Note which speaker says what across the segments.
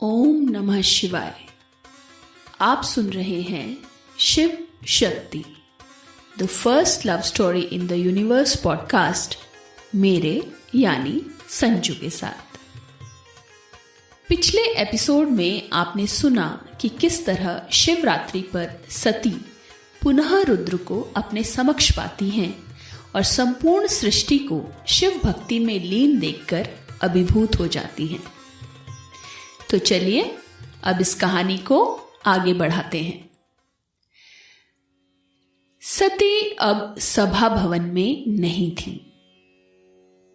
Speaker 1: ओम नमः शिवाय। आप सुन रहे हैं Shiv Shakti, the first love story in the universe podcast, मेरे यानी संजू के साथ। पिछले एपिसोड में आपने सुना कि किस तरह शिवरात्रि पर सती पुनः रुद्र को अपने समक्ष पाती हैं और संपूर्ण सृष्टि को शिव भक्ति में लीन देखकर अभिभूत हो जाती हैं। तो चलिए अब इस कहानी को आगे बढ़ाते हैं। सती अब सभा भवन में नहीं थी।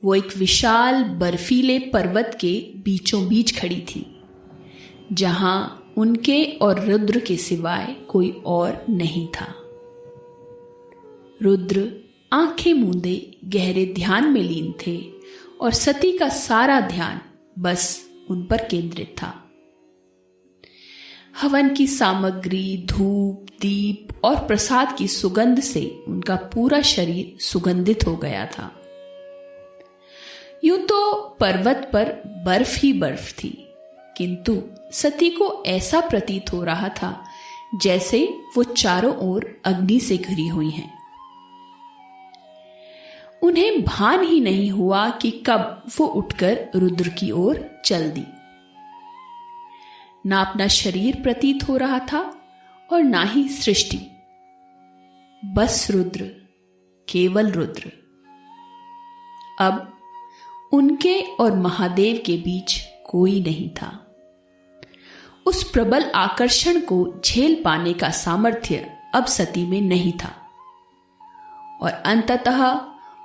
Speaker 1: वो एक विशाल बर्फीले पर्वत के बीचों बीच खड़ी थी, जहां उनके और रुद्र के सिवाय कोई और नहीं था। रुद्र आंखें मूंदे गहरे ध्यान में लीन थे और सती का सारा ध्यान बस उन पर केंद्रित था। हवन की सामग्री, धूप, दीप और प्रसाद की सुगंध से उनका पूरा शरीर सुगंधित हो गया था। यूं तो पर्वत पर बर्फ ही बर्फ थी, किंतु सती को ऐसा प्रतीत हो रहा था जैसे वो चारों ओर अग्नि से घिरी हुई हैं। उन्हें भान ही नहीं हुआ कि कब वो उठकर रुद्र की ओर चल दी। ना अपना शरीर प्रतीत हो रहा था और ना ही सृष्टि, बस रुद्र, केवल रुद्र। अब उनके और महादेव के बीच कोई नहीं था। उस प्रबल आकर्षण को झेल पाने का सामर्थ्य अब सती में नहीं था और अंततः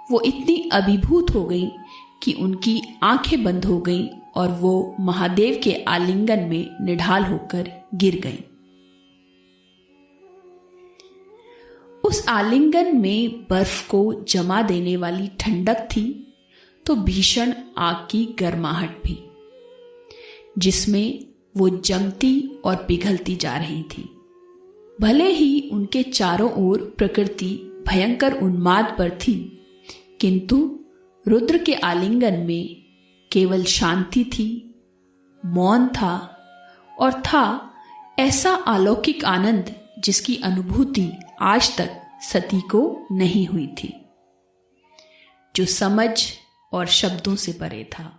Speaker 1: वो इतनी अभिभूत हो गई कि उनकी आंखें बंद हो गईं और वो महादेव के आलिंगन में निढाल होकर गिर गईं। उस आलिंगन में बर्फ को जमा देने वाली ठंडक थी तो भीषण आग की गर्माहट भी, जिसमें वो जमती और पिघलती जा रही थी। भले ही उनके चारों ओर प्रकृति भयंकर उन्माद पर थी, किंतु रुद्र के आलिंगन में केवल शांति थी, मौन था और था ऐसा अलौकिक आनंद जिसकी अनुभूति आज तक सती को नहीं हुई थी, जो समझ और शब्दों से परे था।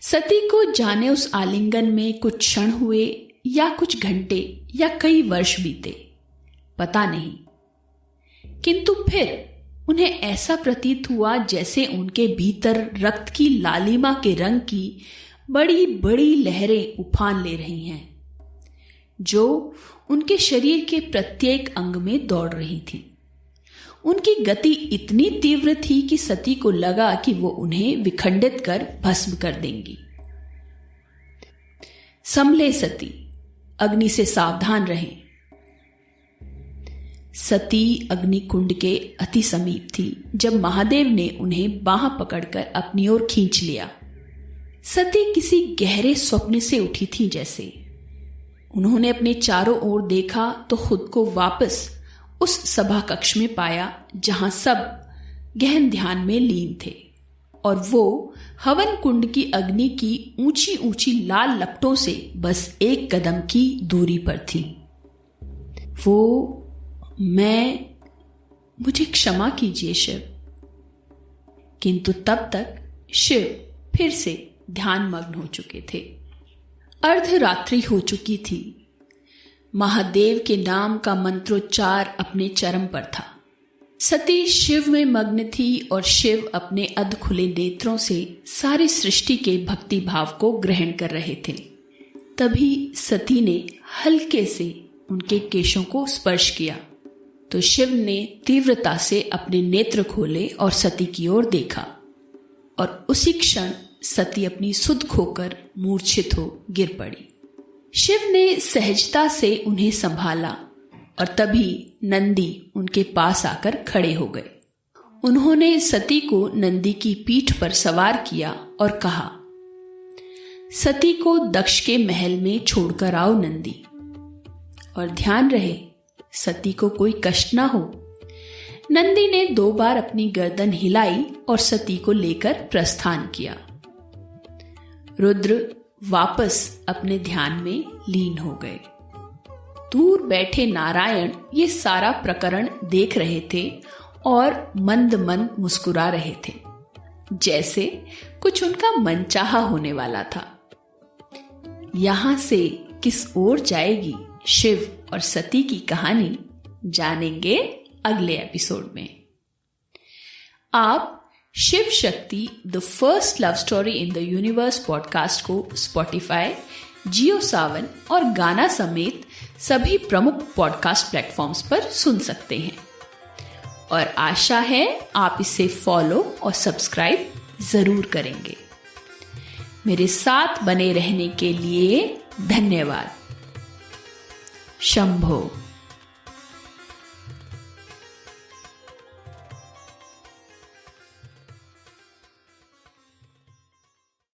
Speaker 1: सती को जाने उस आलिंगन में कुछ क्षण हुए या कुछ घंटे या कई वर्ष बीते, पता नहीं, किंतु फिर उन्हें ऐसा प्रतीत हुआ जैसे उनके भीतर रक्त की लालिमा के रंग की बड़ी बड़ी लहरें उफान ले रही हैं, जो उनके शरीर के प्रत्येक अंग में दौड़ रही थी। उनकी गति इतनी तीव्र थी कि सती को लगा कि वो उन्हें विखंडित कर भस्म कर देंगी। संभले सती, अग्नि से सावधान रहें। सती अग्निकुंड के अति समीप थी जब महादेव ने उन्हें बांह पकड़कर अपनी ओर खींच लिया। सती किसी गहरे स्वप्न से उठी थी जैसे। उन्होंने अपने चारों ओर देखा तो खुद को वापस उस सभा कक्ष में पाया जहां सब गहन ध्यान में लीन थे और वो हवन कुंड की अग्नि की ऊंची ऊंची लाल लपटों से बस एक कदम की दूरी पर थी। वो मुझे क्षमा कीजिए शिव। किंतु तब तक शिव फिर से ध्यान मग्न हो चुके थे। अर्धरात्रि हो चुकी थी। महादेव के नाम का मंत्रोच्चार अपने चरम पर था। सती शिव में मग्न थी और शिव अपने अध खुले नेत्रों से सारी सृष्टि के भक्ति भाव को ग्रहण कर रहे थे। तभी सती ने हल्के से उनके केशों को स्पर्श किया तो शिव ने तीव्रता से अपने नेत्र खोले और सती की ओर देखा और उसी क्षण सती अपनी सुध खोकर मूर्छित हो गिर पड़ी। शिव ने सहजता से उन्हें संभाला और तभी नंदी उनके पास आकर खड़े हो गए। उन्होंने सती को नंदी की पीठ पर सवार किया और कहा, सती को दक्ष के महल में छोड़कर आओ नंदी, और ध्यान रहे सती को कोई कष्ट ना हो। नंदी ने 2 बार अपनी गर्दन हिलाई और सती को लेकर प्रस्थान किया। रुद्र वापस अपने ध्यान में लीन हो गए। दूर बैठे नारायण ये सारा प्रकरण देख रहे थे और मंद मंद मुस्कुरा रहे थे, जैसे कुछ उनका मनचाहा होने वाला था। यहां से किस ओर जाएगी शिव और सती की कहानी जानेंगे अगले एपिसोड में। आप Shiv Shakti the first love story in the universe podcast को स्पॉटिफाई, जियो सावन और गाना समेत सभी प्रमुख पॉडकास्ट प्लेटफॉर्म्स पर सुन सकते हैं और आशा है आप इसे फॉलो और सब्सक्राइब जरूर करेंगे। मेरे साथ बने रहने के लिए धन्यवाद। शंभो।